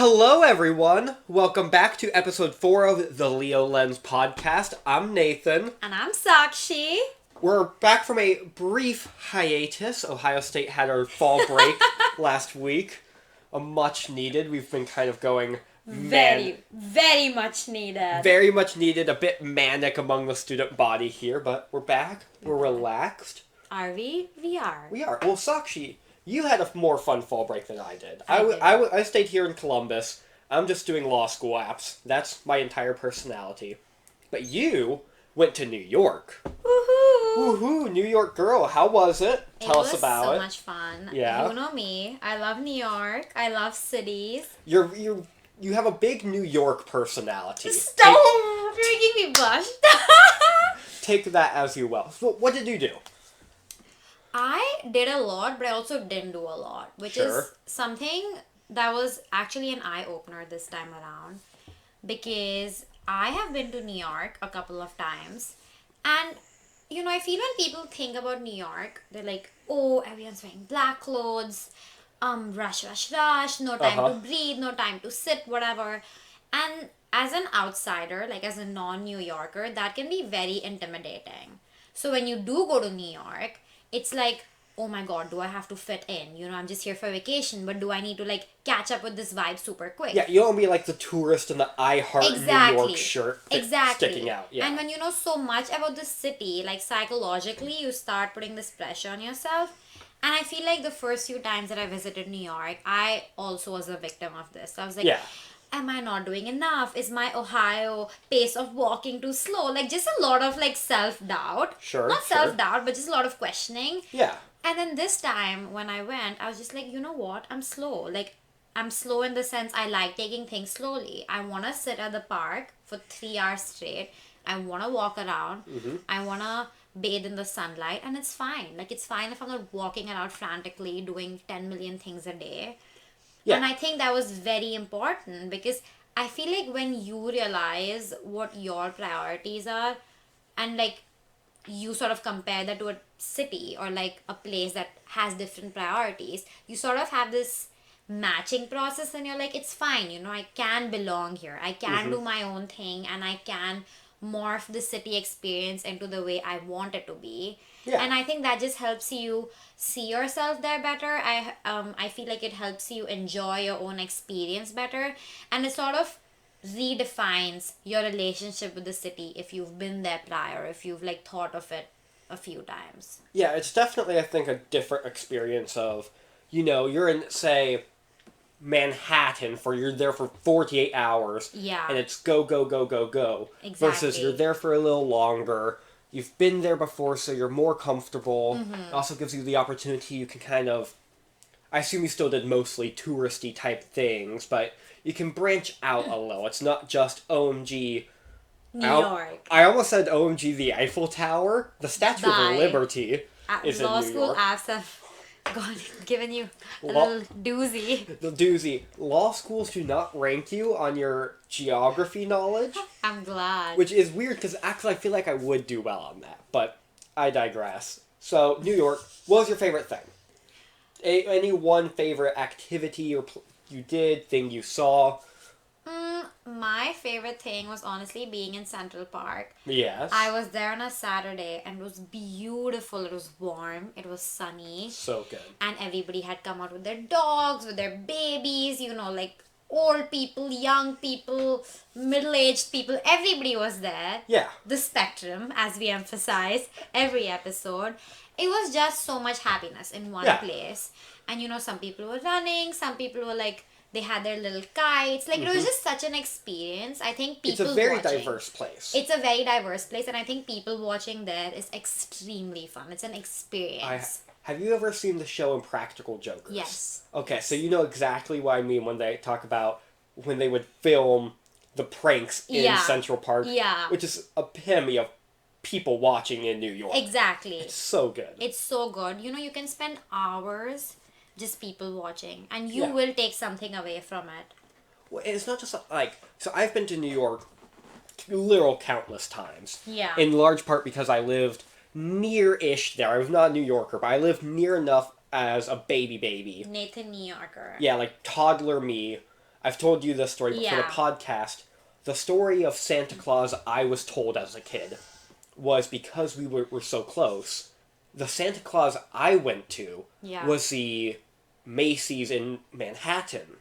Hello, everyone. Welcome back to episode 4 of the Leo Lens podcast. I'm Nathan. And I'm Sakshi. We're back from a brief hiatus. Ohio State had our fall break last week. A much needed. We've been kind of going Very much needed. very much needed, a bit manic among the student body here, but we're back. We're relaxed. Are we? We are. We are. Well, Sakshi, you had a more fun fall break than I did. I did. I stayed here in Columbus. I'm just doing law school apps. That's my entire personality. But you went to New York. Woohoo! Woohoo, New York girl. How was it? Tell us about It was it. so much fun. Yeah. You know me. I love New York. I love cities. You have a big New York personality. Stop! You're making me blush. Take that as you will. So what did you do? I did a lot, but I also didn't do a lot, which Sure. is something that was actually an eye-opener this time around, because I have been to New York a couple of times, and I feel when people think about New York, they're like, oh, everyone's wearing black clothes, rush, rush, rush, no time Uh-huh. to breathe, no time to sit, whatever. And as an outsider, like as a non-New Yorker, that can be very intimidating. So when you do go to New York, it's like, oh my god, do I have to fit in? I'm just here for vacation, but do I need to like catch up with this vibe super quick? Yeah, you don't be like the tourist in the I Heart New York shirt sticking out. Yeah. And when you know so much about the city, like psychologically, you start putting this pressure on yourself. And I feel like the first few times that I visited New York, I also was a victim of this. I was like, Yeah. am I not doing enough? Is my Ohio pace of walking too slow? Like just a lot of like self-doubt. Sure, Not sure. self-doubt, but just a lot of questioning. Yeah. And then this time when I went, I was just like, you know what? I'm slow. Like, I'm slow in the sense I like taking things slowly. I want to sit at the park for 3 hours straight. I want to walk around. Mm-hmm. I want to bathe in the sunlight. And it's fine. Like, it's fine if I'm not walking around frantically doing 10 million things a day. Yeah. And I think that was very important because I feel like when you realize what your priorities are and like you sort of compare that to a city or like a place that has different priorities, you sort of have this matching process and you're like, it's fine, I can belong here. I can do my own thing and I can morph the city experience into the way I want it to be. Yeah. And I think that just helps you see yourself there better. I feel like it helps you enjoy your own experience better, and it sort of redefines your relationship with the city if you've been there prior, if you've like thought of it a few times. Yeah, it's definitely, I think, a different experience of, you're in, say, Manhattan you're there for 48 hours. Yeah. And it's go, go, go, go, go. Exactly. Versus you're there for a little longer. You've been there before, so you're more comfortable. It also gives you the opportunity, you can kind of, I assume you still did mostly touristy type things, but you can branch out a little. It's not just OMG. New York. I almost said OMG the Eiffel Tower. The Statue Bye. of Liberty is in Law New school York. apps have given you a Law- little doozy. The doozy. Law schools do not rank you on your geography knowledge, I'm glad. which is weird because actually I feel like I would do well on that, but I digress. So, New York, what was your favorite thing? Any one favorite activity you did, thing you saw? My favorite thing was honestly being in Central Park. Yes. I was there on a Saturday and it was beautiful. It was warm. It was sunny. So good. And everybody had come out with their dogs, with their babies, like old people, young people, middle-aged people. Everybody was there. Yeah. The spectrum, as we emphasize every episode. It was just so much happiness in one Yeah. place. And some people were running, some people were like, they had their little kites. Like, it was just such an experience. I think people It's a very watching, diverse place. It's a very diverse place, and I think people watching there is extremely fun. It's an experience. Have you ever seen the show Impractical Jokers? Yes. Okay, so you know exactly what I mean when they talk about when they would film the pranks in Yeah. Central Park. Yeah. Which is epitome of people watching in New York. Exactly. It's so good. It's so good. You can spend hours just people watching, and you Yeah. will take something away from it. Well, and it's not just like... So I've been to New York literal countless times. Yeah. In large part because I lived near-ish there. I was not a New Yorker, but I lived near enough as a baby. Nathan New Yorker. Yeah, like toddler me. I've told you this story, but for the Yeah. podcast, the story of Santa Claus I was told as a kid was because we were so close. The Santa Claus I went to Yeah. was the Macy's in Manhattan.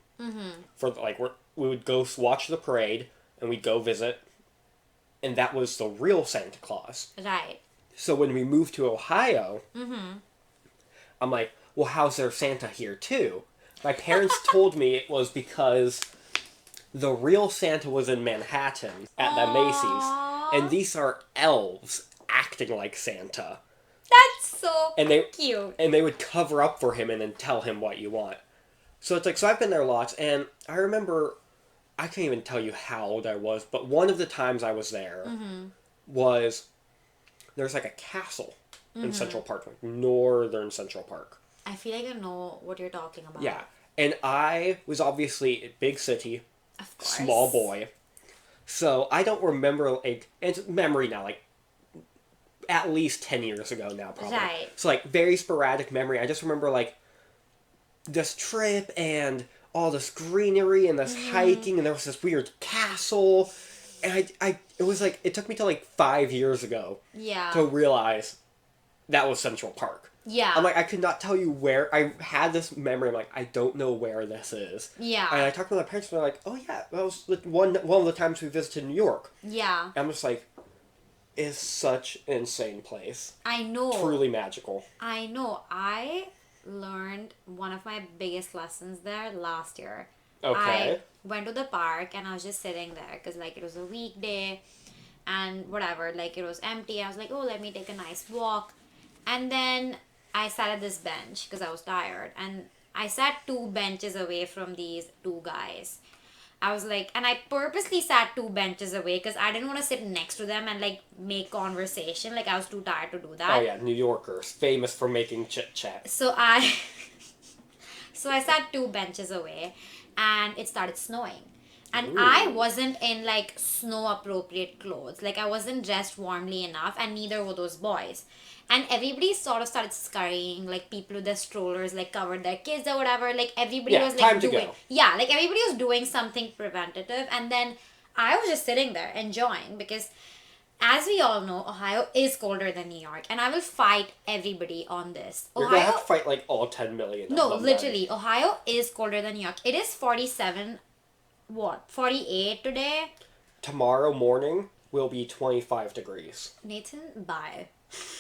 For like we would go watch the parade and we'd go visit, and that was the real Santa Claus. Right. So when we moved to Ohio, I'm like, well, how's there Santa here too? My parents told me it was because the real Santa was in Manhattan at the Macy's, and these are elves acting like Santa. That's so And they cute. and they would cover up for him and then tell him what you want. So it's like, so I've been there lots, and I remember, I can't even tell you how old I was, but one of the times I was there was, there's like a castle in Central Park, like northern Central Park. I feel like I know what you're talking about. Yeah. And I was obviously a big city, Of course. small boy. So I don't remember, like, and it's memory now, like, at least 10 years ago now, probably. Right. So, like, very sporadic memory. I just remember, like, this trip and all this greenery and this hiking, and there was this weird castle. And it was like, it took me till, like, 5 years ago Yeah. to realize that was Central Park. Yeah. I'm like, I could not tell you where. I had this memory. I'm like, I don't know where this is. Yeah. And I talked to my parents, and they're like, oh yeah, that was one of the times we visited New York. Yeah. And I'm just like, it's such an insane place. I know. Truly magical. I know. I learned one of my biggest lessons there last year. Okay. I went to the park and I was just sitting there because, like, it was a weekday and whatever. Like, it was empty. I was like, oh, let me take a nice walk. And then I sat at this bench because I was tired. And I sat 2 benches away from these 2 guys. I was like, and I purposely sat 2 benches away because I didn't want to sit next to them and, like, make conversation. Like, I was too tired to do that. Oh yeah, New Yorkers, famous for making chit chat. So I sat 2 benches away and it started snowing. And Ooh. I wasn't in, like, snow appropriate clothes. Like, I wasn't dressed warmly enough, and neither were those boys. And everybody sort of started scurrying, like, people with their strollers, like, covered their kids or whatever. Like, everybody Yeah, was, like, time to doing... go. Yeah, like, everybody was doing something preventative. And then I was just sitting there enjoying because, as we all know, Ohio is colder than New York. And I will fight everybody on this. You're gonna have to fight like all 10 million. No, of them literally. Ohio is colder than New York. It is 47... 48 today? Tomorrow morning will be 25 degrees. Nathan, bye.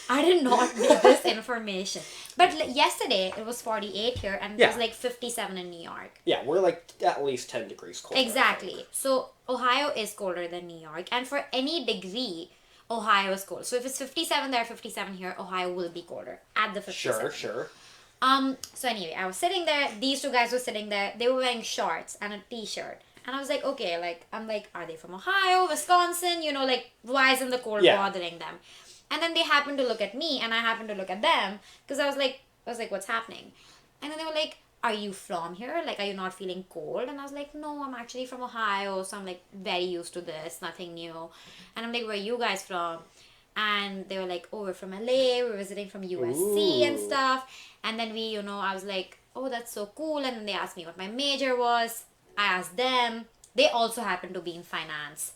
I did not need this information. But yesterday it was 48 here and it was like 57 in New York. Yeah, we're like at least 10 degrees colder. Exactly. So Ohio is colder than New York, and for any degree, Ohio is cold. So if it's 57 there, 57 here, Ohio will be colder at the 57. Sure. So anyway, I was sitting there. These 2 guys were sitting there. They were wearing shorts and a t-shirt. And I was like, okay, like, I'm like, are they from Ohio, Wisconsin? You know, like, why isn't the cold bothering them? And then they happened to look at me, and I happened to look at them, because I was like, what's happening? And then they were like, are you from here? Like, are you not feeling cold? And I was like, no, I'm actually from Ohio, so I'm, like, very used to this, nothing new. And I'm like, where are you guys from? And they were like, oh, we're from LA, we're visiting from USC and stuff. And then I was like, oh, that's so cool. And then they asked me what my major was. I asked them. They also happened to be in finance.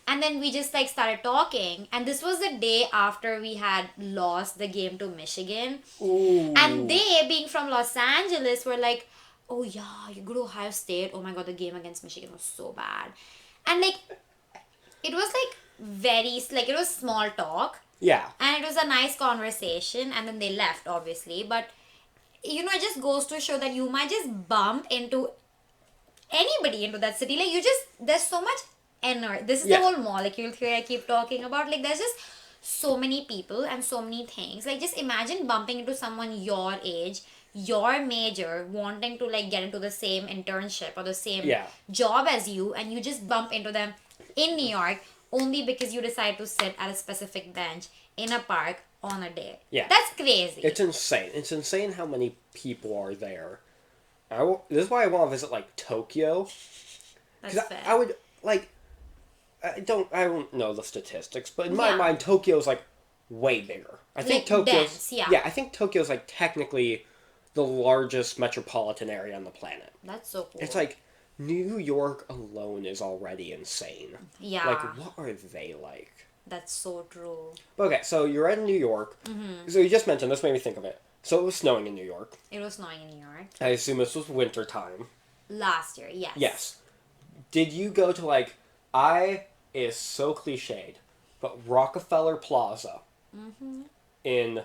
And then we just, like, started talking. And this was the day after we had lost the game to Michigan. Ooh. And they, being from Los Angeles, were like, oh, yeah, you go to Ohio State. Oh, my God, the game against Michigan was so bad. And, like, it was, like, it was small talk. Yeah. And it was a nice conversation. And then they left, obviously. But, it just goes to show that you might just bump into anybody into that city. Like, there's so much energy. This is the whole molecule theory I keep talking about. Like, there's just so many people and so many things. Like, just imagine bumping into someone your age, your major, wanting to, like, get into the same internship or the same job as you, and you just bump into them in New York only because you decide to sit at a specific bench in a park on a day. Yeah. That's crazy. It's insane. It's insane how many people are there. This is why I want to visit, like, Tokyo. That's fair. I would, like, I don't know the statistics, but in my mind, Tokyo's, like, way bigger. I think Tokyo's... I think Tokyo's, like, technically the largest metropolitan area on the planet. That's so cool. It's, like, New York alone is already insane. Yeah. Like, what are they like? That's so true. Okay, so you're in New York. So you just mentioned, this made me think of it. So it was snowing in New York. It was snowing in New York. I assume this was winter time. Last year, yes. Yes. Did you go to, like, I is so cliched, but Rockefeller Plaza in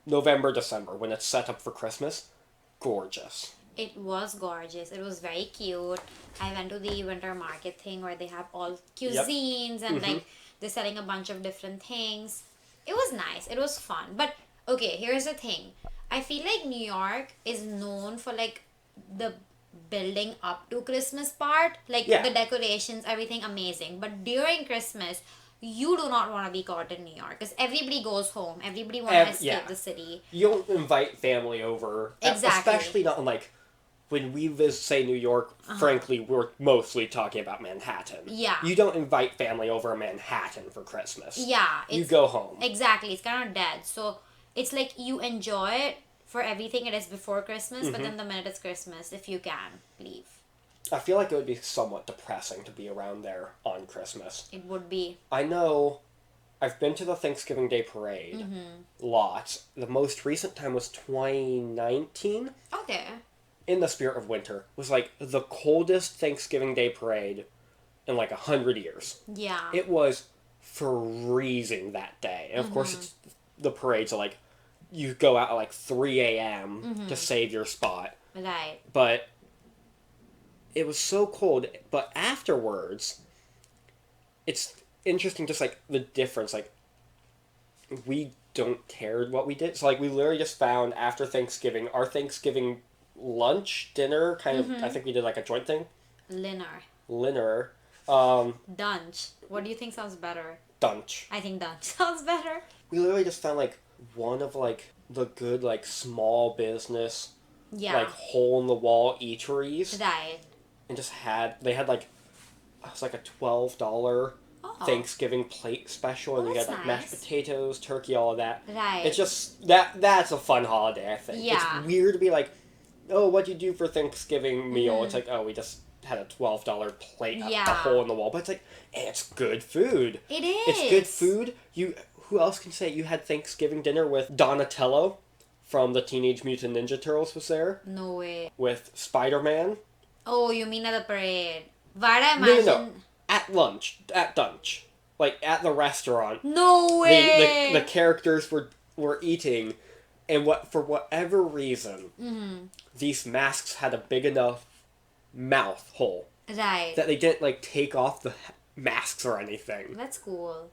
November, December, when it's set up for Christmas? Gorgeous. It was gorgeous. It was very cute. I went to the winter market thing where they have all cuisines and like they're selling a bunch of different things. It was nice. It was fun. But okay, here's the thing. I feel like New York is known for like the building up to Christmas part, like Yeah. the decorations, everything amazing. But during Christmas, you do not want to be caught in New York because everybody goes home. Everybody wants to escape yeah. the city. You don't invite family over. Exactly. Especially not in, like, when we visit, say, New York, frankly, we're mostly talking about Manhattan. Yeah. You don't invite family over Manhattan for Christmas. Yeah, You go home. Exactly, it's kind of dead. So it's like you enjoy it for everything it is before Christmas, but then the minute it's Christmas, if you can, leave. I feel like it would be somewhat depressing to be around there on Christmas. It would be. I know I've been to the Thanksgiving Day Parade lots. The most recent time was 2019. Okay. In the spirit of winter, was like the coldest Thanksgiving Day Parade in like 100 years. Yeah. It was freezing that day. And of course, it's the parades are like, you go out at like 3 a.m. to save your spot. Right. But it was so cold. But afterwards, it's interesting just like the difference. Like, we don't care what we did. So like we literally just found after Thanksgiving, our Thanksgiving lunch, dinner, kind of, I think we did like a joint thing. Linner. Dunch. What do you think sounds better? Dunch. I think dunch sounds better. We literally just found like one of like the good like small business like hole in the wall eateries. Right. And just they had like it was like a $12 Thanksgiving plate special, and you that's had like nice. mashed potatoes, turkey, all of that. Right. It's just that's a fun holiday, I think. Yeah. It's weird to be like, oh, what'd you do for Thanksgiving meal? It's like, oh, we just had a $12 plate, a hole in the wall. But it's like, it's good food. It is. It's good food. Who else can say you had Thanksgiving dinner with Donatello from the Teenage Mutant Ninja Turtles was there? No way. With Spider-Man. Oh, you mean at the parade? Why'd I imagine... No. At lunch. At Dunch. Like, at the restaurant. No way! The characters were eating, and for whatever reason, these masks had a big enough mouth hole. Right. That they didn't, like, take off the masks or anything. That's cool.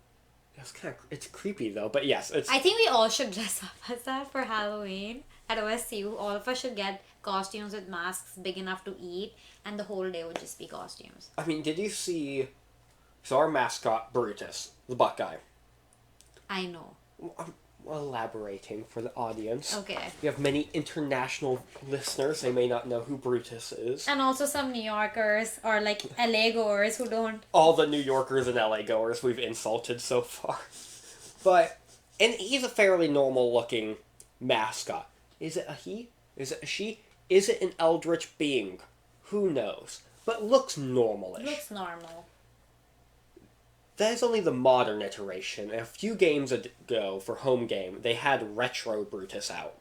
It's creepy, though, but yes, it's... I think we all should dress up as that for Halloween. At OSU, all of us should get costumes with masks big enough to eat, and the whole day would just be costumes. I mean, did you see... So our mascot, Brutus, the Buckeye. I know. I'm elaborating for the audience. Okay. We have many international listeners. They may not know who Brutus is. And also some New Yorkers or like LA goers who don't. All the New Yorkers and LA goers we've insulted so far. And he's a fairly normal looking mascot. Is it a he? Is it a she? Is it an eldritch being? Who knows? But looks normalish. Looks normal. That is only the modern iteration. A few games ago, for home game, they had Retro Brutus out.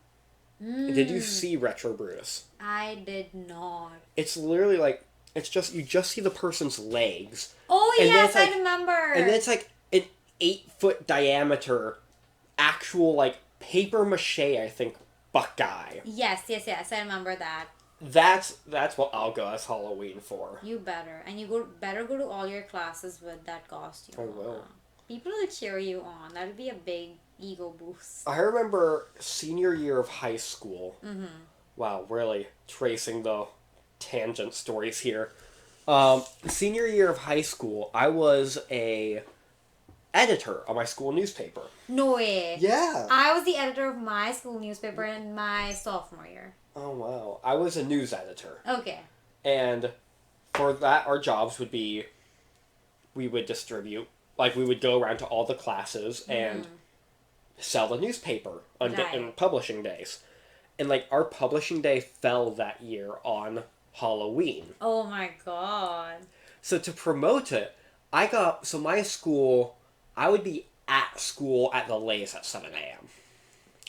Did you see Retro Brutus? I did not. It's literally like, you just see the person's legs. Oh, and yes, like, I remember. And then it's like an 8-foot diameter, actual, like, papier mache, I think, Buckeye. Yes, I remember that. That's what I'll go as Halloween for. You better. And you better go to all your classes with that costume. I will. People will cheer you on. That'll be a big ego boost. I remember senior year of high school. Wow, really tracing the tangent stories here. Senior year of high school, I was a editor on my school newspaper. No way. Yeah. I was the editor of my school newspaper in my sophomore year. Oh, wow. I was a news editor. Okay. And for that, our jobs would be, we would distribute, like, we would go around to all the classes and sell the newspaper on publishing days. And, like, our publishing day fell that year on Halloween. Oh my god. So to promote it, my school, I would be at school at the latest at 7 a.m.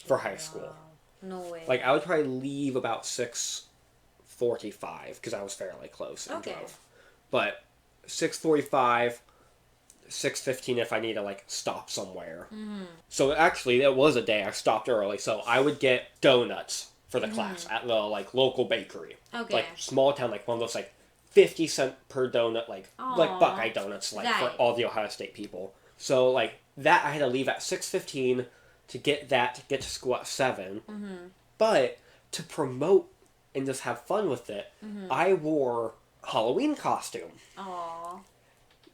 for high school. No way. Like, I would probably leave about 6:45 because I was fairly close and Okay. drove. But 6:45, 6:15 if I need to, like, stop somewhere. So actually, it was a day I stopped early, so I would get donuts for the class at the, like, local bakery. Okay. Like, small town, like, one of those, like, 50 cent per donut, like Aw. Buckeye donuts, like, for Right. all the Ohio State people. So, like, that I had to leave at 6:15 to get to school at 7. But to promote and just have fun with it, I wore a Halloween costume Aw.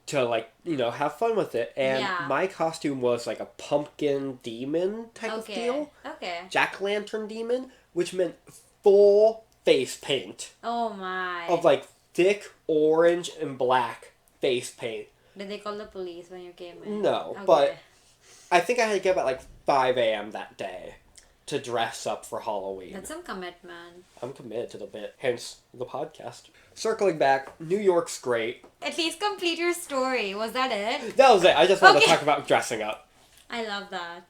to, like, have fun with it. And Yeah. my costume was like a pumpkin demon type of deal. Okay. Jack-o'-lantern demon, which meant full face paint Oh my. of, like, thick orange and black face paint. Did they call the police when you came in? No, Okay. but I think I had to get up at, like, 5 a.m. that day to dress up for Halloween. That's some commitment. I'm committed to the bit, hence the podcast. Circling back, New York's great. At least complete your story. Was that it? That was it. I just wanted to Okay. talk about dressing up. I love that.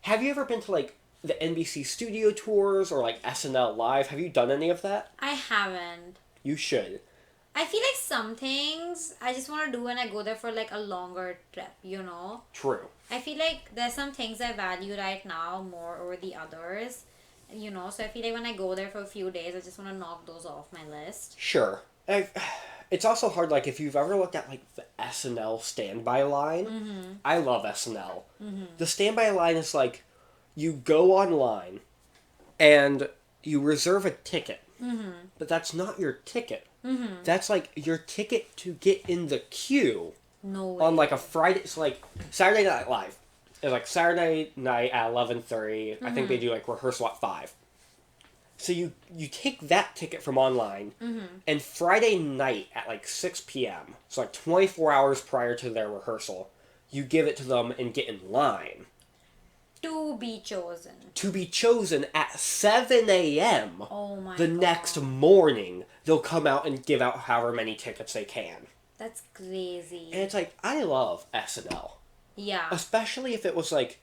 Have you ever been to, like, the NBC studio tours or, like, SNL Live? Have you done any of that? I haven't. You should. I feel like some things I just want to do when I go there for like a longer trip, True. I feel like there's some things I value right now more over the others, so I feel like when I go there for a few days, I just want to knock those off my list. Sure. It's also hard, like, if you've ever looked at, like, the SNL standby line. I love SNL. The standby line is, like, you go online and you reserve a ticket. But that's not your ticket. That's, like, your ticket to get in the queue No way. on, like, a Friday. It's like Saturday Night Live. It's like Saturday night at 11:30. I think they do, like, rehearsal at 5. So you take that ticket from online, and Friday night at, like, 6 p.m., so, like, 24 hours prior to their rehearsal, you give it to them and get in line. To be chosen. To be chosen at 7 a.m. Oh my the god. next morning, they'll come out and give out however many tickets they can. That's crazy. And it's like, I love SNL. Yeah. Especially if it was, like,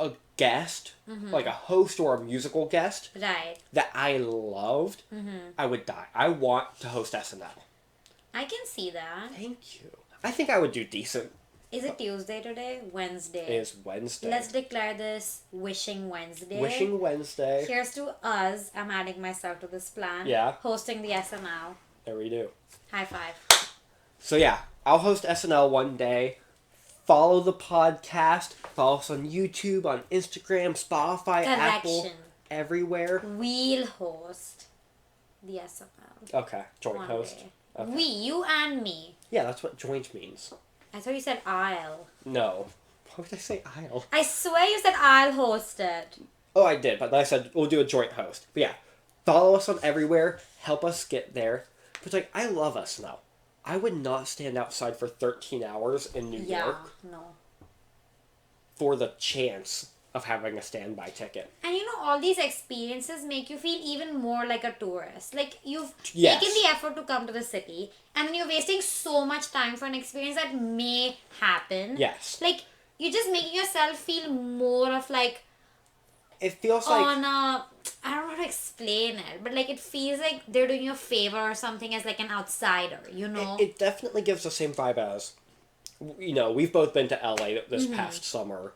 a guest, like a host or a musical guest Right. that I loved, I would die. I want to host SNL. I can see that. Thank you. I think I would do decent. Is it Tuesday today? Wednesday. It is Wednesday. Let's declare this Wishing Wednesday. Wishing Wednesday. Here's to us. I'm adding myself to this plan. Yeah. Hosting the SNL. There we do. High five. So yeah, I'll host SNL one day. Follow the podcast. Follow us on YouTube, on Instagram, Spotify, Apple, Correction. everywhere. We'll host the SNL. Okay, joint one host. day. Okay. We, you and me. Yeah, that's what joint means. I thought you said I'll. No. Why would I say I'll? I swear you said I'll host it. Oh, I did, but then I said we'll do a joint host. But yeah, follow us on everywhere. Help us get there. But like, I love SNL. I would not stand outside for 13 hours in New York No. for the chance of having a standby ticket. And all these experiences make you feel even more like a tourist. Like, you've Yes. taken the effort to come to the city, and then you're wasting so much time for an experience that may happen. Yes. Like, you're just making yourself feel more of like, It feels like... on a, I don't know how to explain it, but like, it feels like they're doing you a favor or something as like an outsider, It definitely gives the same vibe as, we've both been to LA this past summer.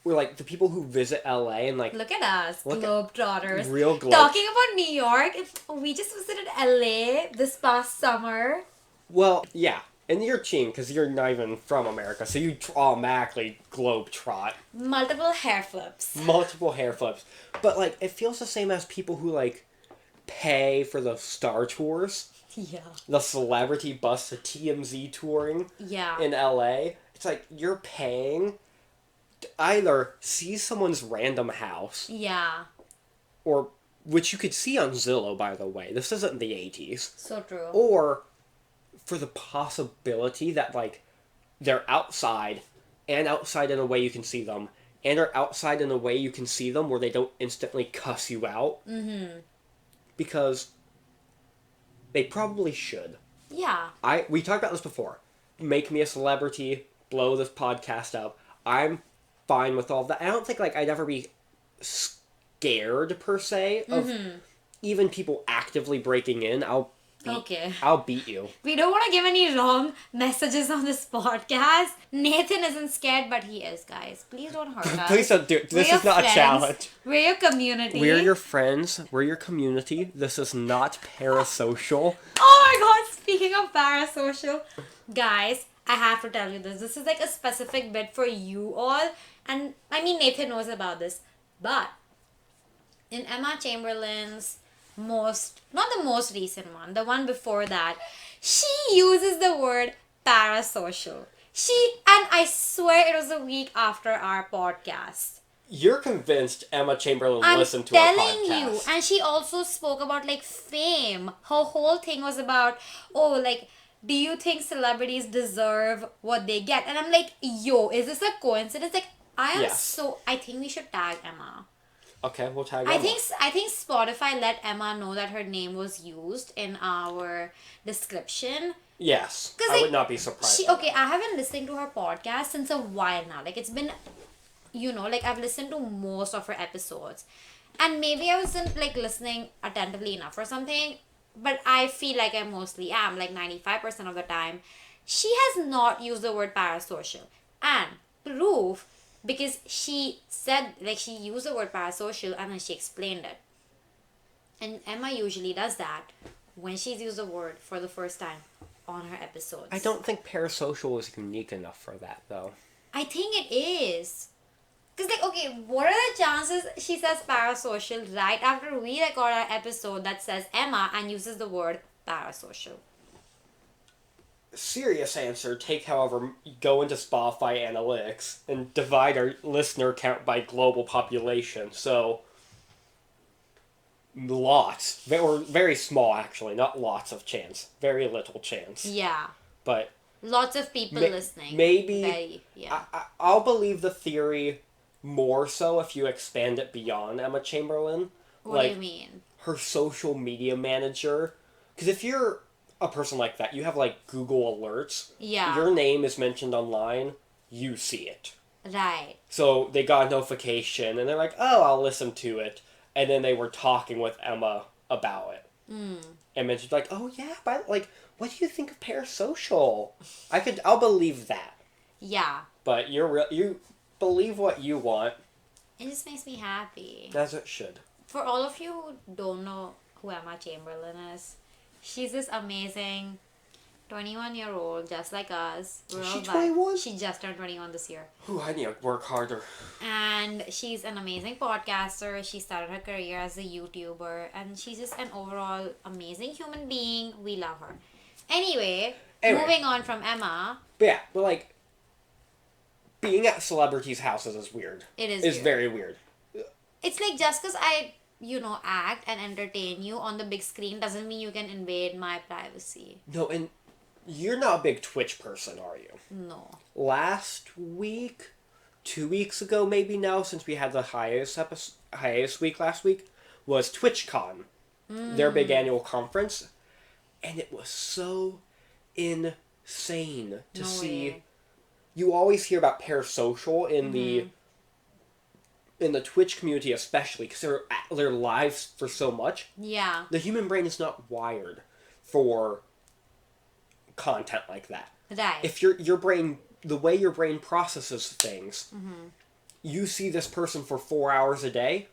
We're like, the people who visit LA and like... Look at us, Look at- globetrotters. Real globe. Talking about New York, we just visited LA this past summer. Well, yeah. And you're cheating because you're not even from America, so you automatically globe trot. Multiple hair flips. Multiple hair flips. But, like, it feels the same as people who, like, pay for the Star Tours. Yeah. The celebrity bus to TMZ touring Yeah. in LA. It's like, you're paying to either see someone's random house, Yeah. or, which you could see on Zillow, by the way. This isn't the 80s. So true. Or for the possibility that, like, they're outside, and outside in a way you can see them, and are outside in a way you can see them where they don't instantly cuss you out. Mm-hmm. Because They probably should. Yeah. We talked about this before. Make me a celebrity, blow this podcast up. I'm fine with all of that. I don't think like I'd ever be scared per se of even people actively breaking in. I'll beat you. We don't want to give any wrong messages on this podcast. Nathan isn't scared, but he is, guys. Please don't hurt us. Please don't do it. This is not a challenge. We're your community. We're your friends. We're your community. This is not parasocial. Oh my god, speaking of parasocial, guys, I have to tell you this. This is like a specific bit for you all. And I mean, Nathan knows about this. But in Emma Chamberlain's not the most recent one, the one before that, she uses the word parasocial. And I swear it was a week after our podcast. You're convinced Emma Chamberlain listened to our podcast. I'm telling you. And she also spoke about like fame. Her whole thing was about, do you think celebrities deserve what they get? And I'm like, yo, is this a coincidence? Like, I think we should tag Emma. Okay, we'll tag Emma. I think Spotify let Emma know that her name was used in our description. Yes, I would not be surprised. I have been listening to her podcast since a while now. Like, it's been, I've listened to most of her episodes. And maybe I wasn't, listening attentively enough or something. But I feel like I mostly am, 95% of the time. She has not used the word parasocial. And proof, because she said, she used the word parasocial and then she explained it. And Emma usually does that when she's used the word for the first time on her episodes. I don't think parasocial is unique enough for that, though. I think it is. Because, what are the chances she says parasocial right after we record our episode that says Emma and uses the word parasocial? Serious answer, go into Spotify analytics and divide our listener count by global population. So, lots. Or very small, actually. Not lots of chance. Very little chance. Yeah. But... lots of people listening. Maybe... I'll believe the theory more so if you expand it beyond Emma Chamberlain. What do you mean? Her social media manager. Because if you're a person like that, you have Google alerts. Yeah. Your name is mentioned online, you see it. Right. So they got a notification and they're like, oh, I'll listen to it. And then they were talking with Emma about it. And mentioned oh yeah, but what do you think of parasocial? I'll believe that. Yeah. But you believe what you want. It just makes me happy. As it should. For all of you who don't know who Emma Chamberlain is, she's this amazing 21-year-old, just like us. Is she 21? She just turned 21 this year. Ooh, I need to work harder. And she's an amazing podcaster. She started her career as a YouTuber. And she's just an overall amazing human being. We love her. Anyway, moving on from Emma. Yeah, but being at celebrities' houses is weird. It is It's very weird. It's just because I, act and entertain you on the big screen doesn't mean you can invade my privacy. No, and you're not a big Twitch person, are you? No. Last week, 2 weeks ago maybe now, since we had the hiatus week last week, was TwitchCon. Their big annual conference. And it was so insane to see. Way. You always hear about parasocial in the Twitch community, especially because they're live for so much. Yeah. The human brain is not wired for content like that. Right. If your brain, the way your brain processes things, you see this person for 4 hours a day,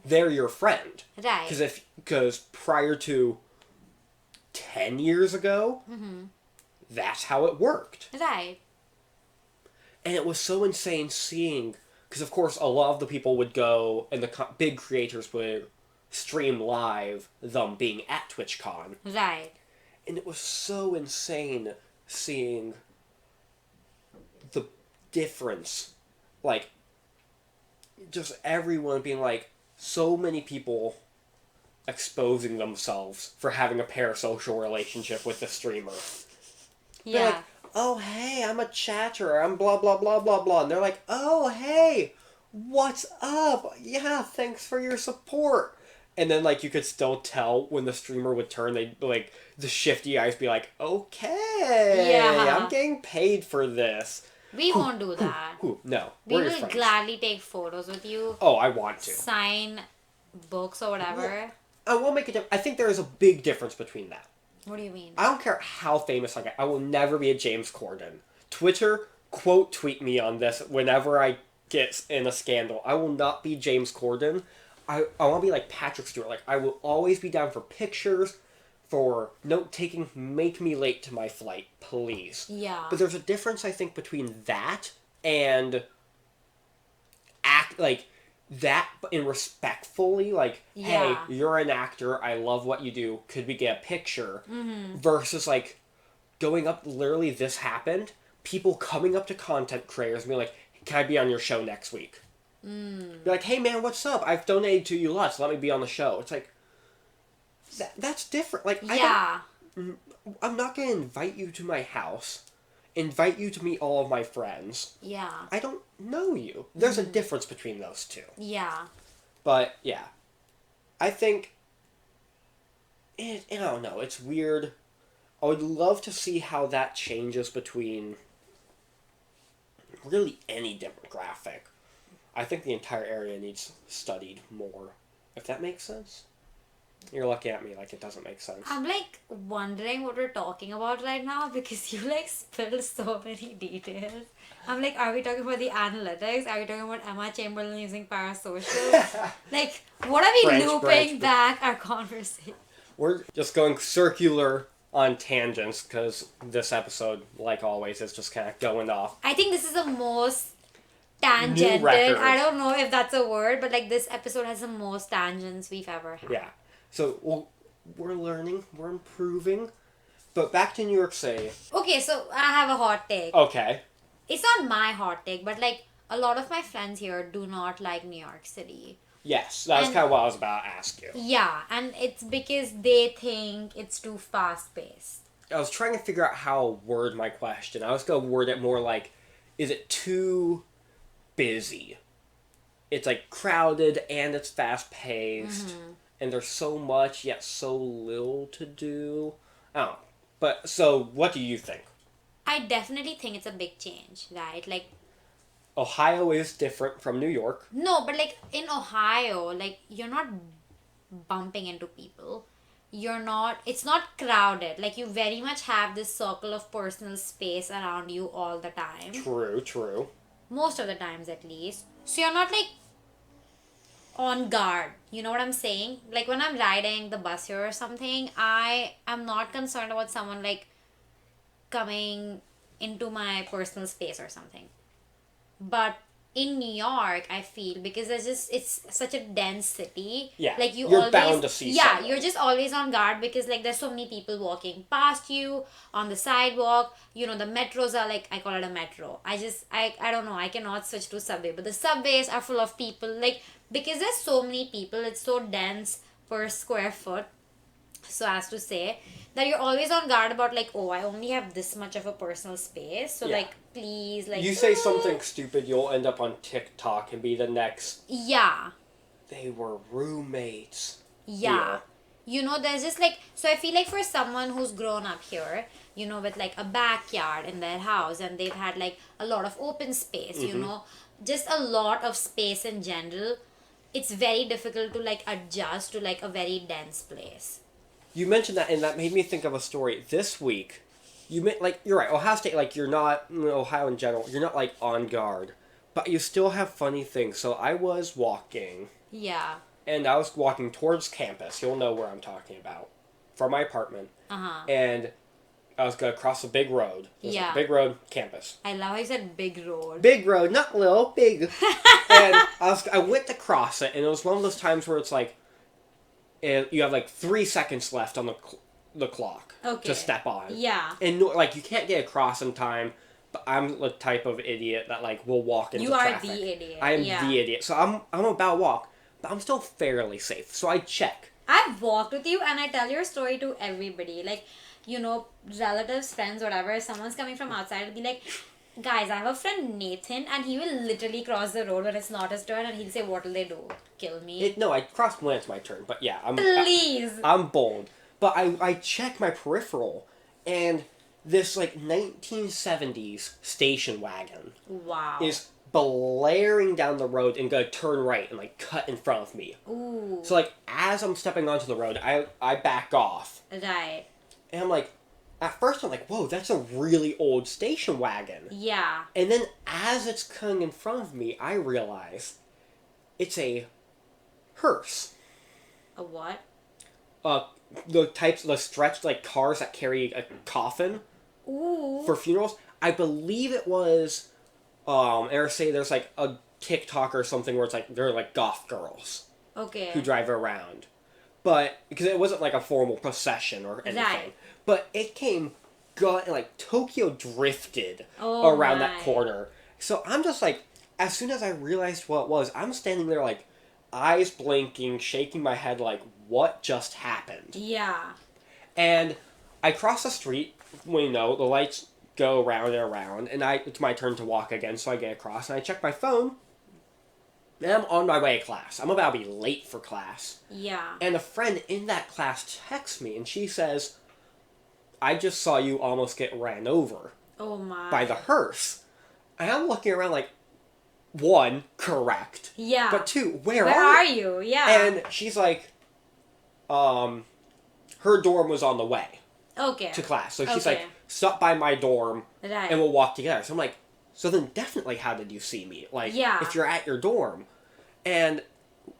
they're your friend. Right. Because prior to 10 years ago, that's how it worked. Right. And it was so insane seeing, because of course a lot of the people would go, and the big creators would stream live them being at TwitchCon. Right. And it was so insane seeing the difference. Just everyone being so many people exposing themselves for having a parasocial relationship with the streamer. Yeah. They're oh, hey, I'm a chatter, I'm blah, blah, blah, blah, blah. And they're oh, hey, what's up? Yeah, thanks for your support. And then, like, you could still tell when the streamer would turn, they'd, like, the shifty eyes be like, okay, I'm Yeah. getting paid for this. We won't do that. No, We we're your will friends. gladly take photos with you, Oh, I want to. sign books or whatever. Well, I will make a difference. I think there is a big difference between that. What do you mean? I don't care how famous I get. I will never be a James Corden. Twitter, quote tweet me on this whenever I get in a scandal. I will not be James Corden. I want to be like Patrick Stewart. Like, I will always be down for pictures, for note taking. Make me late to my flight, please. Yeah. But there's a difference, I think, between that and act like that in respectfully, like, Yeah. hey, you're an actor, I love what you do, could we get a picture? Mm-hmm. Versus, like, going up, literally, this happened, people coming up to content creators and being like, can I be on your show next week? Be like, hey man, what's up? I've donated to you lots, let me be on the show. It's like, that's different. Like, Yeah. I'm not going to invite you to my house, invite you to meet all of my friends. Yeah. I don't know you. There's a difference between those two. Yeah. But, yeah. I think... I don't know. It's weird. I would love to see how that changes between really any demographic. I think the entire area needs studied more. If that makes sense? You're looking at me like it doesn't make sense. I'm like wondering what we're talking about right now because you like spilled so many details. I'm like, are we talking about the analytics? Are we talking about Emma Chamberlain using parasocial? Like, what are we looping back our conversation? We're just going circular on tangents because this episode, like always, is just kind of going off. I think this is the most tangented. I don't know if that's a word, but like this episode has the most tangents we've ever had. Yeah. So, well, we're learning, we're improving. But back to New York City. Okay, so I have a hot take. Okay. It's not my hot take, but like a lot of my friends here do not like New York City. Yes, that's kind of what I was about to ask you. Yeah, and it's because they think it's too fast paced. I was trying to figure out how to word my question. I was going to word it more like, is it too busy? It's like crowded and it's fast paced. Mm-hmm. And there's so much, yet so little to do. Oh, but so what do you think? I definitely think it's a big change, right? Like, Ohio is different from New York. No, but like in Ohio, like you're not bumping into people. It's not crowded. Like you very much have this circle of personal space around you all the time. True. Most of the times at least. So you're not like on guard. You know what I'm saying? Like when I'm riding the bus here or something, I am not concerned about someone like coming into my personal space or something. But in New York, I feel because it's such a dense city. Yeah, like you're always, bound to see someone. You're just always on guard because like there's so many people walking past you on the sidewalk. You know, the metros are like, I call it a metro. I don't know, I cannot switch to subway, but the subways are full of people. Like because there's so many people, it's so dense per square foot, so as to say, that you're always on guard about like, oh, I only have this much of a personal space, so like please, like, you say something stupid, you'll end up on TikTok and be the next. Yeah, they were roommates. Yeah. You know, there's just like, so I feel like for someone who's grown up here, you know, with like a backyard in their house and they've had like a lot of open space, you know, just a lot of space in general, it's very difficult to like adjust to like a very dense place. You mentioned that, and that made me think of a story. This week, like, you're right, Ohio State, like, you're not, Ohio in general, you're not, like, on guard. But you still have funny things. So I was walking. Yeah. And I was walking towards campus. You'll know where I'm talking about. From my apartment. Uh-huh. And I was going to cross a big road. Yeah. Big road, campus. I love how you said big road. Big road, not little, big. And I went to cross it, and it was one of those times where it's like, and you have like 3 seconds left on the clock to step on. Yeah. And like you can't get across in time, but I'm the type of idiot that like will walk into traffic. You are the idiot. I am the idiot. So I'm about to walk, but I'm still fairly safe. So I check. I've walked with you and I tell your story to everybody. Like, you know, relatives, friends, whatever, someone's coming from outside, I'll be like, Guys, I have a friend Nathan, and he will literally cross the road when it's not his turn, and he'll say, "What'll they do? Kill me?" No, I crossed when it's my turn, but yeah, Please. I'm bold. But I check my peripheral, and this like 1970s station wagon Wow. is blaring down the road and gonna turn right and like cut in front of me. Ooh. So like as I'm stepping onto the road, I back off. Right. And I'm like, at first I'm like, whoa, that's a really old station wagon. Yeah. And then as it's coming in front of me, I realize it's a hearse. A what? The stretched like cars that carry a coffin. Ooh. For funerals. I believe it was, or say there's like a TikTok or something where it's like they're like goth girls Okay. who drive around, but because it wasn't like a formal procession or anything, Right. but it came, like Tokyo drifted Oh around my. that corner. So I'm just like, as soon as I realized what it was, I'm standing there like, eyes blinking, shaking my head like, what just happened? Yeah. And I cross the street. The lights go round and around, and it's my turn to walk again, so I get across, and I check my phone, and I'm on my way to class. I'm about to be late for class. Yeah. And a friend in that class texts me, and she says, I just saw you almost get ran over Oh my. by the hearse. And I'm looking around like, one, correct. Yeah. But two, where are you? Yeah. And she's like, her dorm was on the way Okay. to class. So she's Okay. like, stop by my dorm Right. and we'll walk together. So I'm like, so then definitely how did you see me? Like, Yeah. if you're at your dorm. And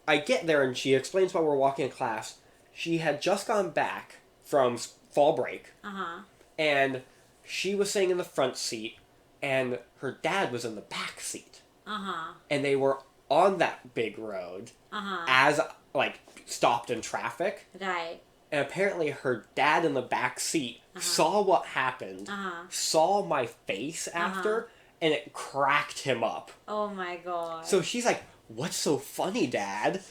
I get there and she explains while we're walking to class, she had just gone back from fall break. Uh-huh. And she was sitting in the front seat and her dad was in the back seat. Uh-huh. And they were on that big road Uh-huh. as, like, stopped in traffic. Right. And apparently her dad in the back seat saw what happened, saw my face after, and it cracked him up. Oh my god. So she's like, what's so funny, Dad?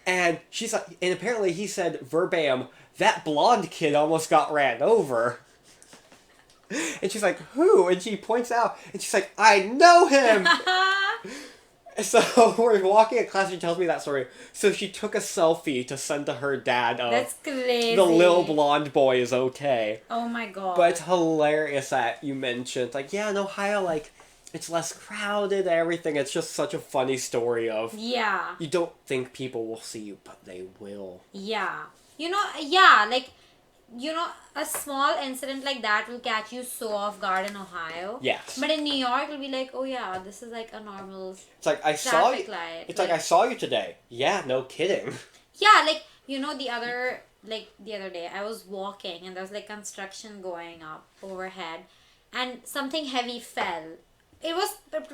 And she's like, and apparently he said verbatim, that blonde kid almost got ran over. And she's like, who? And she points out, and she's like, I know him! So we're walking in class, she tells me that story. So she took a selfie to send to her dad of, That's crazy. the little blonde boy is okay. Oh my god. But it's hilarious that you mentioned, like, yeah, in Ohio, like, it's less crowded and everything. It's just such a funny story of, Yeah. you don't think people will see you, but they will. Yeah. Yeah, like, a small incident like that will catch you so off guard in Ohio. Yes. But in New York, it'll be like, oh yeah, this is like a normal It's like, I saw you. traffic light. It's like, I saw you today. Yeah, no kidding. Yeah, like, the other day, I was walking and there was like construction going up overhead and something heavy fell. It was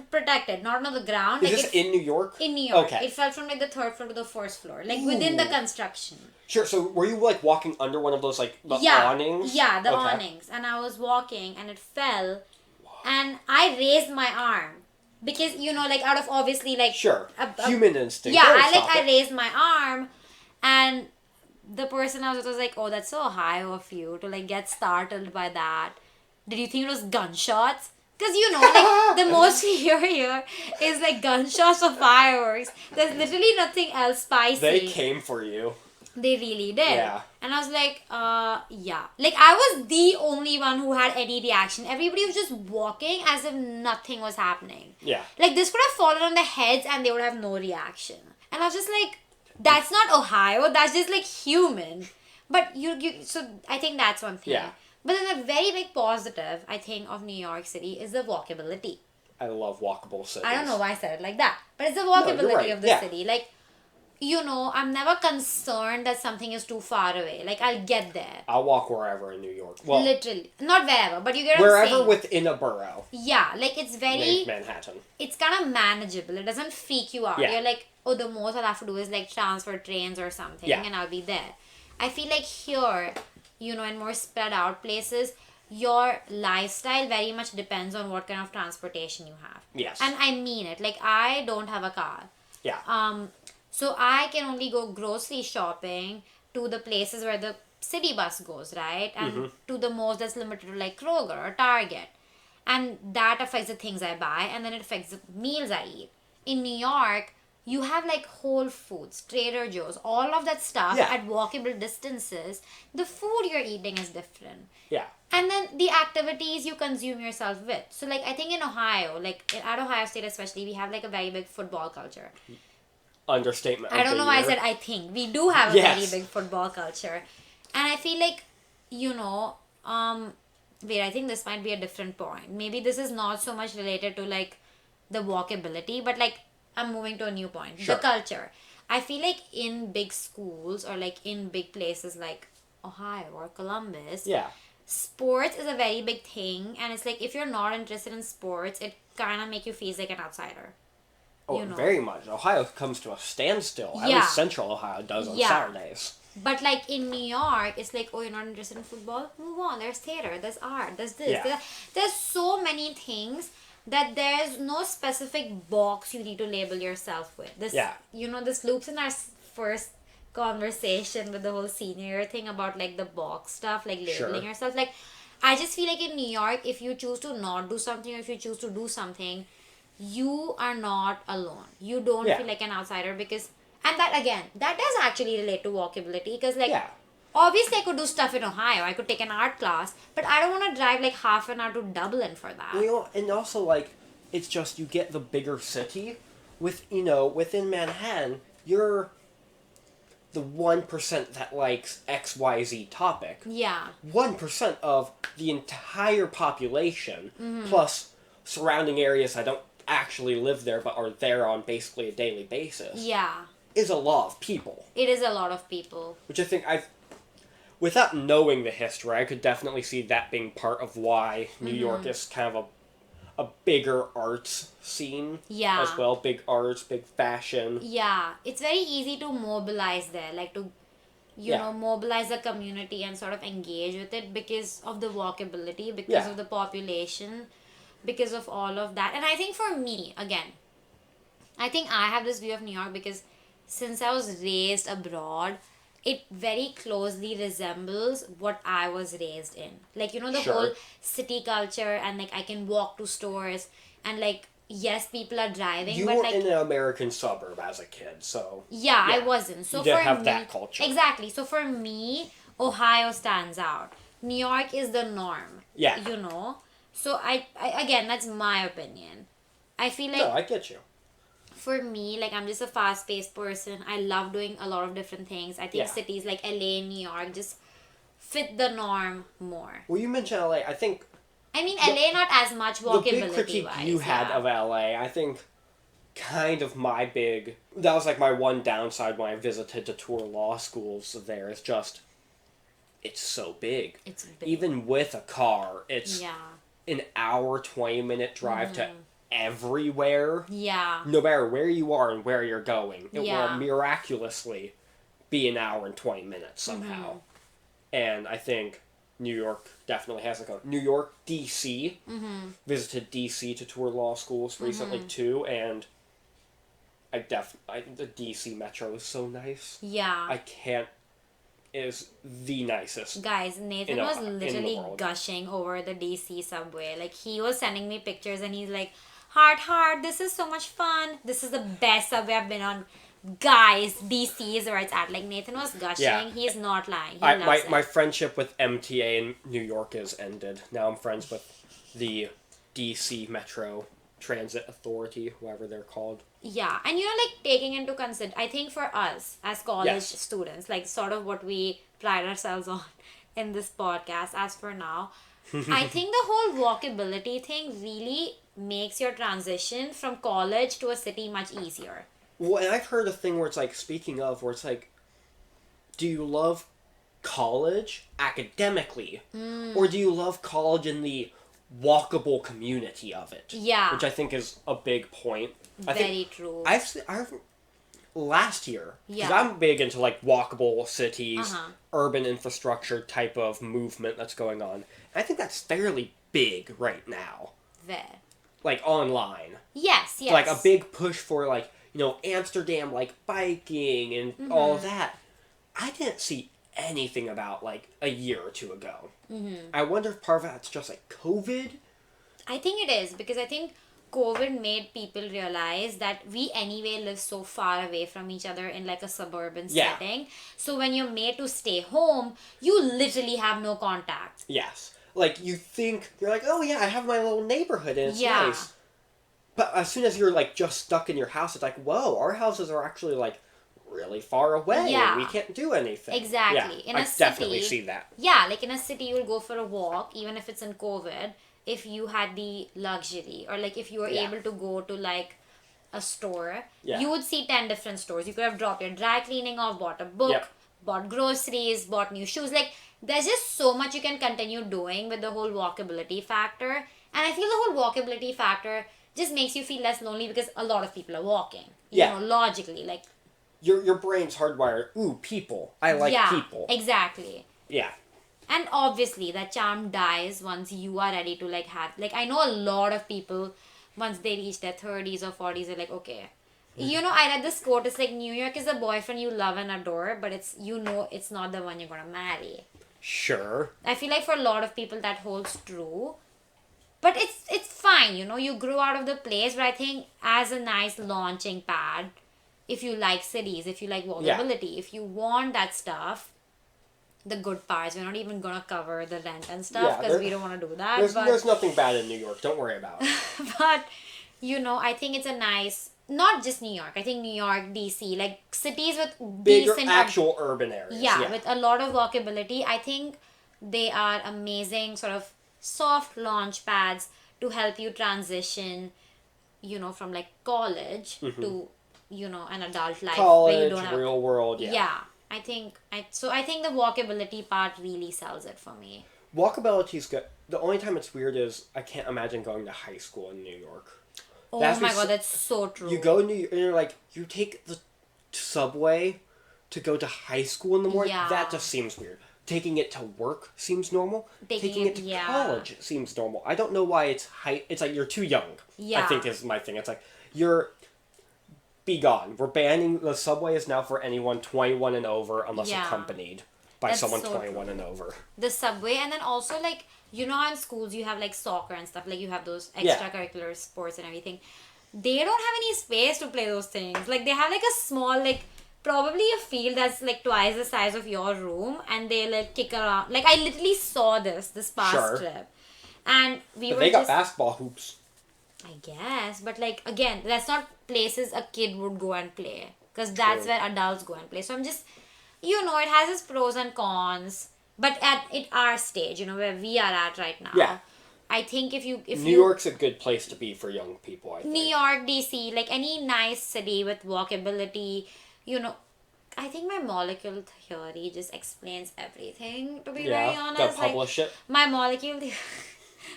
protected, not on the ground. Is like this in New York? In New York. Okay. It fell from like the third floor to the first floor. Like within the construction. Sure, so were you, like, walking under one of those, like, the awnings? Yeah, the Okay. awnings. And I was walking and it fell. And I raised my arm. Because, like out of obviously like... Sure. Human instinct. Yeah, Don't I stop it. raised my arm. And the person I was with was like, oh, that's so high of you to like get startled by that. Did you think it was gunshots? Because like the most we hear here is like gunshots or fireworks. There's literally nothing else spicy. They came for you. They really did. Yeah. And I was like, yeah. Like I was the only one who had any reaction. Everybody was just walking as if nothing was happening. Yeah. Like this could have fallen on their heads and they would have no reaction. And I was just like, that's not Ohio. That's just like human. But so I think that's one thing. Yeah. But then a very big positive, I think, of New York City is the walkability. I love walkable cities. I don't know why I said it like that. But it's the walkability right. of the city. Like, I'm never concerned that something is too far away. Like, I'll get there. I'll walk wherever in New York. Well, literally. Not wherever, but you get what I'm wherever saying. within a borough. Yeah, like, it's very... Named Manhattan. It's kind of manageable. It doesn't freak you out. Yeah. You're like, oh, the most I'll have to do is, like, transfer trains or something. Yeah. And I'll be there. I feel like here, in more spread out places... your lifestyle very much depends on what kind of transportation you have. Yes. And I mean it. Like, I don't have a car. Yeah. So I can only go grocery shopping to the places where the city bus goes, right? And to the most that's limited to, like, Kroger or Target. And that affects the things I buy, and then it affects the meals I eat. In New York, you have like Whole Foods, Trader Joe's, all of that stuff Yeah. at walkable distances. The food you're eating is different. Yeah. And then the activities you consume yourself with. So like I think in Ohio, like at Ohio State especially, we have like a very big football culture. Understatement. I don't know why I said I think. We do have a Yes. very big football culture. And I feel like, you know, wait, I think this might be a different point. Maybe this is not so much related to like the walkability, but like I'm moving to a new point. Sure. The culture. I feel like in big schools or like in big places like Ohio or Columbus, Yeah. sports is a very big thing, and it's like if you're not interested in sports, it kind of make you feel like an outsider. Oh, You know. very much. Ohio comes to a standstill. At Yeah. least Central Ohio does on Yeah. Saturdays. But like in New York, it's like, oh, you're not interested in football? Move on. There's theater, there's art, there's this. Yeah. There's so many things that there's no specific box you need to label yourself with. This, Yeah. you know, this loops in our first conversation with the whole senior year thing about like the box stuff, like labeling Sure. yourself. Like, I just feel like in New York, if you choose to not do something or if you choose to do something, you are not alone. You don't Yeah. feel like an outsider because, and that again, that does actually relate to walkability because like, Yeah. obviously I could do stuff in Ohio. I could take an art class, but I don't want to drive like half an hour to Dublin for that. You know, and also, like, it's just you get the bigger city. Within Manhattan, you're the 1% that likes XYZ topic. Yeah. 1% of the entire population, Mm-hmm. plus surrounding areas that don't actually live there but are there on basically a daily basis, Yeah. is a lot of people. It is a lot of people. Which I think without knowing the history, I could definitely see that being part of why New York is kind of a bigger arts scene Yeah. as well. Big arts, big fashion. Yeah. It's very easy to mobilize there, like to, Yeah. mobilize the community and sort of engage with it because of the walkability, because Yeah. of the population, because of all of that. And I think for me, again, I think I have this view of New York because since I was raised abroad, it very closely resembles what I was raised in. Like, the Sure. whole city culture, and like I can walk to stores, and like, yes, people are driving, You but were like, in an American suburb as a kid, so yeah, I yeah. wasn't. So You didn't for have me, that culture. exactly. So for me, Ohio stands out. New York is the norm. Yeah. So I again, that's my opinion. I feel like no, I get you. for me, like I'm just a fast paced person. I love doing a lot of different things. I think Yeah. cities like LA, New York just fit the norm more. Well, you mentioned LA. I think I mean, LA not as much the big walkability critique wise. you had of LA, I think kind of that was like my one downside when I visited to tour law schools there is just it's so big. It's big. Even with a car, it's Yeah. an hour, 20-minute drive to everywhere. Yeah. No matter where you are and where you're going, it Yeah. will miraculously be an hour and 20 minutes somehow. Mm-hmm. And I think New York definitely has like a New York, DC. Mm-hmm. Visited DC to tour law schools recently too, and the DC Metro is so nice. Yeah. Is the nicest. Guys, Nathan in was the literally world. gushing over the DC subway. Like, he was sending me pictures and he's like, heart, this is so much fun. This is the best subway I've been on. Guys, DC is where it's at. Like, Nathan was gushing. Yeah. He's not lying. He loves it. My friendship with MTA in New York is ended. Now I'm friends with the DC Metro Transit Authority, whoever they're called. Yeah, and like taking into consider, I think for us as college Yes. students, like sort of what we pride ourselves on in this podcast as for now, I think the whole walkability thing really makes your transition from college to a city much easier. Well, and I've heard a thing where it's like, speaking of, where it's like, do you love college academically? Or do you love college in the walkable community of it? Yeah. Which I think is a big point. Very true. I've last year, because Yeah. I'm big into like walkable cities, Uh-huh. urban infrastructure type of movement that's going on. And I think that's fairly big right now. There. Like online. Yes. Like a big push for like, Amsterdam, like biking and Mm-hmm. all that. I didn't see anything about like a year or two ago. Mm-hmm. I wonder if part of that's just like COVID. I think it is because I think COVID made people realize that we anyway live so far away from each other in like a suburban Yeah. setting. So when you're made to stay home, you literally have no contact. Yes. Like, you think, you're like, oh yeah, I have my little neighborhood and it's Yeah. nice. But as soon as you're, like, just stuck in your house, it's like, whoa, our houses are actually, like, really far away. Yeah. We can't do anything. Exactly. Yeah, In a I definitely city- see that. Yeah, like in a city, you'll go for a walk, even if it's in COVID, if you had the luxury, or like if you were Yeah. able to go to like a store, Yeah. you would see 10 different stores. You could have dropped your dry cleaning off, bought a book, Yep. bought groceries, bought new shoes. Like, there's just so much you can continue doing with the whole walkability factor. And I feel the whole walkability factor just makes you feel less lonely because a lot of people are walking. You Yeah. know, logically. Like, Your brain's hardwired. Ooh, people. I like yeah, people. Exactly. Yeah. And obviously that charm dies once you are ready to like have, like, I know a lot of people once they reach their 30s or 40s, they're like, okay, you know, I read this quote, it's like, New York is the boyfriend you love and adore, but it's, you know, it's not the one you're gonna marry. Sure. I feel like for a lot of people that holds true, but it's fine, you know, you grow out of the place. But I think as a nice launching pad, if you like cities, if you like walkability, if you want that stuff, the good parts, we're not even gonna cover the rent and stuff Yeah, because there- we don't want to do that. There's nothing bad in New York. Don't worry about it. But you know, I think it's a nice, not just New York. I think New York, DC, like cities with Bigger, decent actual urban areas. yeah, with a lot of walkability. I think they are amazing sort of soft launch pads to help you transition, you know, from like college to, you know, an adult life where you College, don't have real world, yeah. I think the walkability part really sells it for me. Walkability's good. The only time it's weird is I can't imagine going to high school in New York. Oh That's my be god, so- that's so true. You go to New York and you're like, you take the subway to go to high school in the morning? Yeah. That just seems weird. Taking it to work seems normal. Taking it to yeah. college seems normal. I don't know why it's it's like you're too young. Yeah. I think is my thing. It's like you're be gone. We're banning the subway is now for anyone 21 and over unless Yeah. accompanied by That's someone so 21 and over. The subway, and then also like, you know how in schools you have like soccer and stuff, like you have those Yeah. extracurricular sports and everything. They don't have any space to play those things. Like they have like a small, like probably a field that's like twice the size of your room, and they like kick around. Like I literally saw this past Sure. trip, and we But were they got just, basketball hoops. I guess, but like again, that's not places a kid would go and play, because that's True. where adults go and play. So I'm just, you know, it has its pros and cons, but at our stage, you know, where we are at right now, Yeah. I think if New you York's a good place to be for young people, I think. New York, DC, like any nice city with walkability, you know, I think my molecule theory just explains everything, to be very Yeah, honest. go Like, publish it. my molecule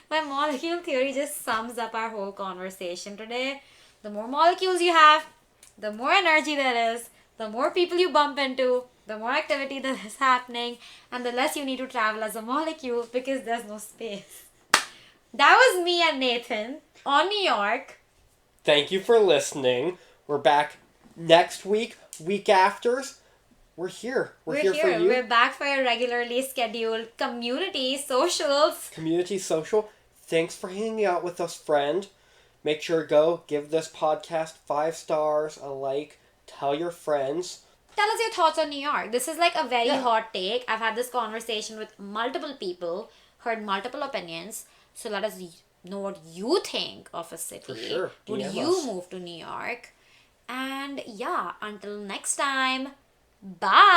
my molecule theory just sums up our whole conversation today. The more molecules you have, the more energy there is, the more people you bump into, the more activity that is happening, and the less you need to travel as a molecule because there's no space. That was me and Nathan on New York. Thank you for listening. We're back next week, week after. We're here. We're here for you. We're back for your regularly scheduled community socials. Community social. Thanks for hanging out with us, friend. Make sure to go give this podcast 5 stars, a like, tell your friends. Tell us your thoughts on New York. This is like a very Yeah. hot take. I've had this conversation with multiple people, heard multiple opinions. So let us know what you think of a city. For sure. Would DM you us. move to New York? And yeah, until next time, bye.